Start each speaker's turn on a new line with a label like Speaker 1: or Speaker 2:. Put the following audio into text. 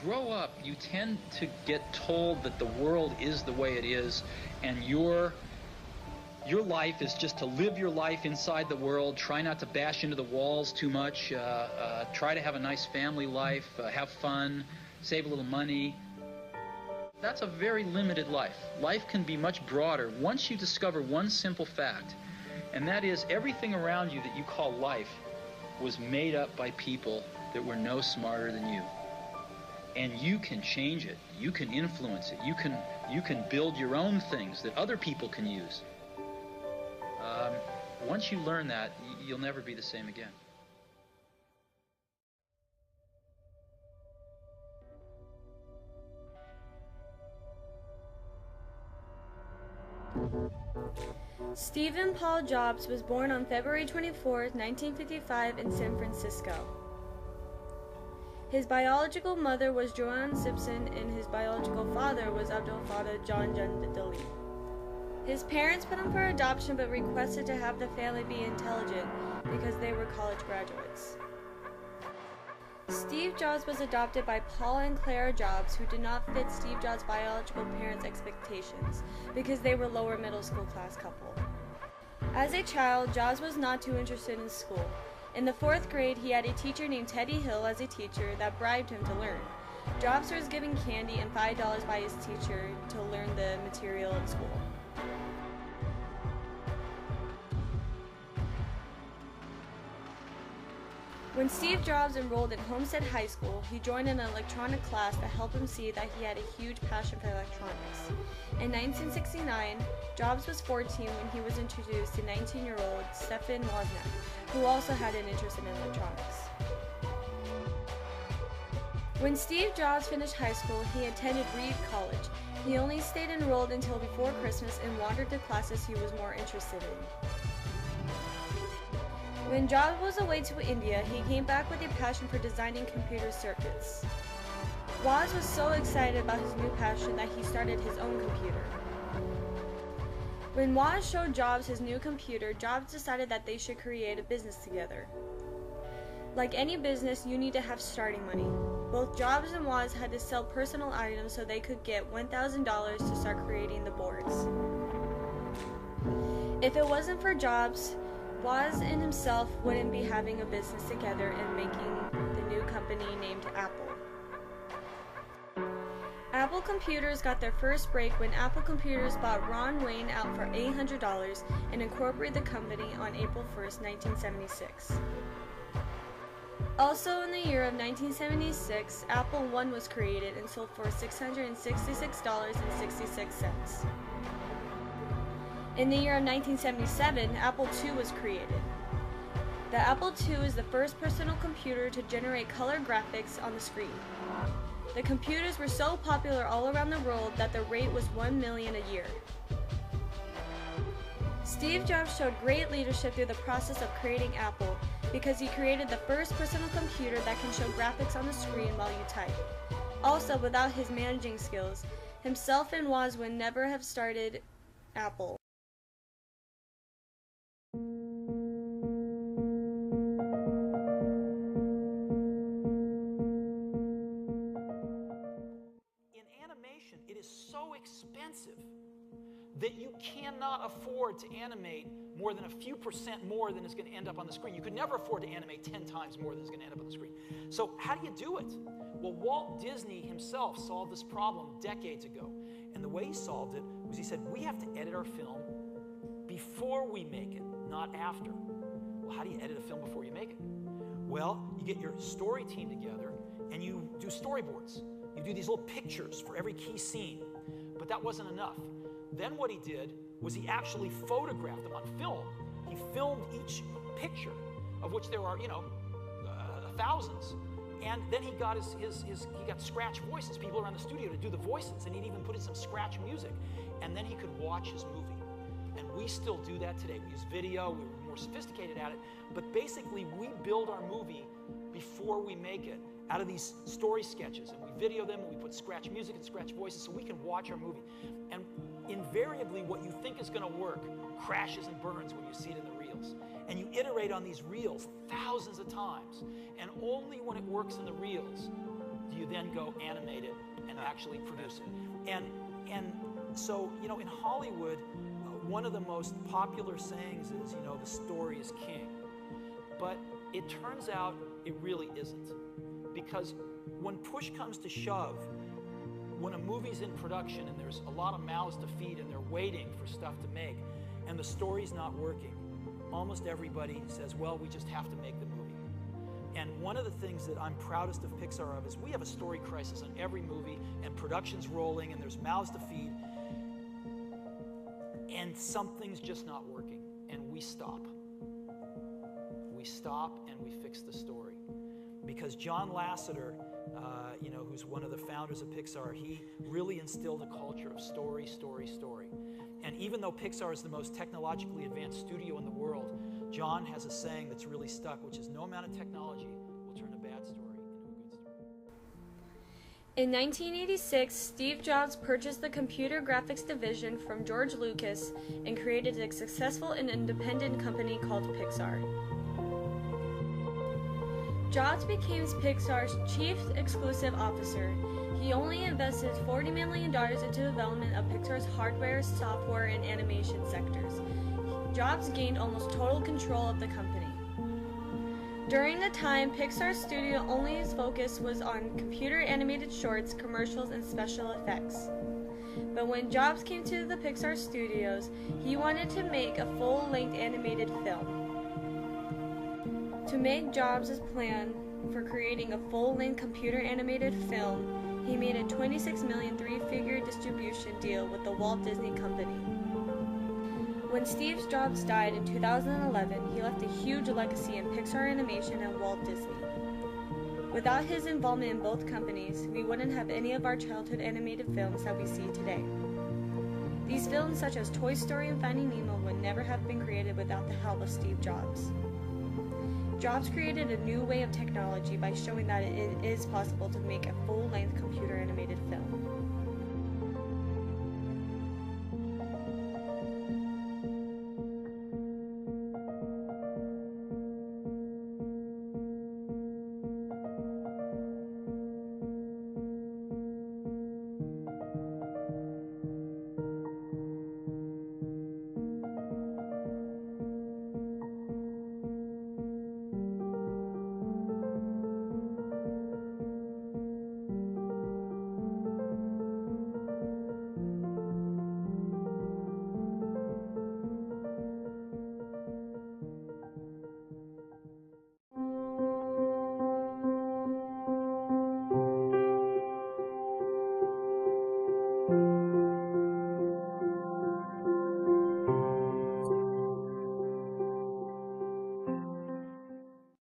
Speaker 1: grow up, you tend to get told that the world is the way it is, and your life is just to live your life inside the world, try not to bash into the walls too much, try to have a nice family life, have fun, save a little money. That's a very limited life. Life can be much broader once you discover one simple fact, and that is everything around you that you call life was made up by people that were no smarter than you. And you can change it. You can influence it. You can build your own things that other people can use. Once you learn that, you'll never be the same again.
Speaker 2: Stephen Paul Jobs was born on February 24, 1955 in San Francisco. His biological mother was Joanne Simpson and his biological father was Abdul Fattah John Jandali. His parents put him for adoption but requested to have the family be intelligent because they were college graduates. Steve Jobs was adopted by Paul and Clara Jobs, who did not fit Steve Jobs' biological parents' expectations because they were lower middle school class couple. As a child, Jobs was not too interested in school. In the 4th grade, he had a teacher named Teddy Hill as a teacher that bribed him to learn. Jobs was given candy and $5 by his teacher to learn the material in school. When Steve Jobs enrolled in Homestead High School, he joined an electronic class that helped him see that he had a huge passion for electronics. In 1969, Jobs was 14 when he was introduced to 19-year-old Stefan Wozniak, who also had an interest in electronics. When Steve Jobs finished high school, he attended Reed College. He only stayed enrolled until before Christmas and wandered to classes he was more interested in. When Jobs was away to India, he came back with a passion for designing computer circuits. Woz was so excited about his new passion that he started his own computer. When Woz showed Jobs his new computer, Jobs decided that they should create a business together. Like any business, you need to have starting money. Both Jobs and Woz had to sell personal items so they could get $1,000 to start creating the boards. If it wasn't for Jobs, Woz and himself wouldn't be having a business together and making the new company named Apple. Apple Computers got their first break when Apple Computers bought Ron Wayne out for $800 and incorporated the company on April 1st, 1976. Also in the year of 1976, Apple I was created and sold for $666.66. In the year of 1977, Apple II was created. The Apple II is the first personal computer to generate color graphics on the screen. The computers were so popular all around the world that the rate was 1 million a year. Steve Jobs showed great leadership through the process of creating Apple because he created the first personal computer that can show graphics on the screen while you type. Also, without his managing skills, himself and Woz would never have started Apple.
Speaker 3: It is so expensive that you cannot afford to animate more than a few percent more than is going to end up on the screen. You could never afford to animate 10 times more than is going to end up on the screen. So how do you do it? Well, Walt Disney himself solved this problem decades ago. And the way he solved it was he said, we have to edit our film before we make it, not after. Well, how do you edit a film before you make it? Well, you get your story team together and you do storyboards. You do these little pictures for every key scene. But that wasn't enough. Then what he did was he actually photographed them on film. He filmed each picture, of which there are, thousands. And then he got he got scratch voices, people around the studio to do the voices, and he'd even put in some scratch music. And then he could watch his movie. And we still do that today. We use video, we're more sophisticated at it, but basically we build our movie before we make it out of these story sketches, and we video them and we put scratch music and scratch voices so we can watch our movie. And invariably what you think is going to work crashes and burns when you see it in the reels. And you iterate on these reels thousands of times, and only when it works in the reels do you then go animate it and actually produce it? And so, you know, in Hollywood, one of the most popular sayings is, you know, the story is king. But it turns out it really isn't. Because when push comes to shove, when a movie's in production and there's a lot of mouths to feed and they're waiting for stuff to make, and the story's not working, almost everybody says, well, we just have to make the movie. And one of the things that I'm proudest of Pixar of is we have a story crisis on every movie, and production's rolling, and there's mouths to feed, and something's just not working, and we stop. We stop and we fix the story. Because John Lasseter, you know, who's one of the founders of Pixar, he really instilled a culture of story, story, story. And even though Pixar is the most technologically advanced studio in the world, John has a saying that's really stuck, which is no amount of technology will turn a bad story into a good story.
Speaker 2: In 1986, Steve Jobs purchased the computer graphics division from George Lucas and created a successful and independent company called Pixar. Jobs became Pixar's chief exclusive officer. He only invested $40 million into development of Pixar's hardware, software, and animation sectors. Jobs gained almost total control of the company. During the time, Pixar's studio only focus was on computer animated shorts, commercials, and special effects. But when Jobs came to the Pixar studios, he wanted to make a full-length animated film. To make Jobs' plan for creating a full-length computer animated film, he made a $26 million three-figure distribution deal with the Walt Disney Company. When Steve Jobs died in 2011, he left a huge legacy in Pixar Animation and Walt Disney. Without his involvement in both companies, we wouldn't have any of our childhood animated films that we see today. These films, such as Toy Story and Finding Nemo, would never have been created without the help of Steve Jobs. Jobs created a new way of technology by showing that it is possible to make a full-length computer animated film.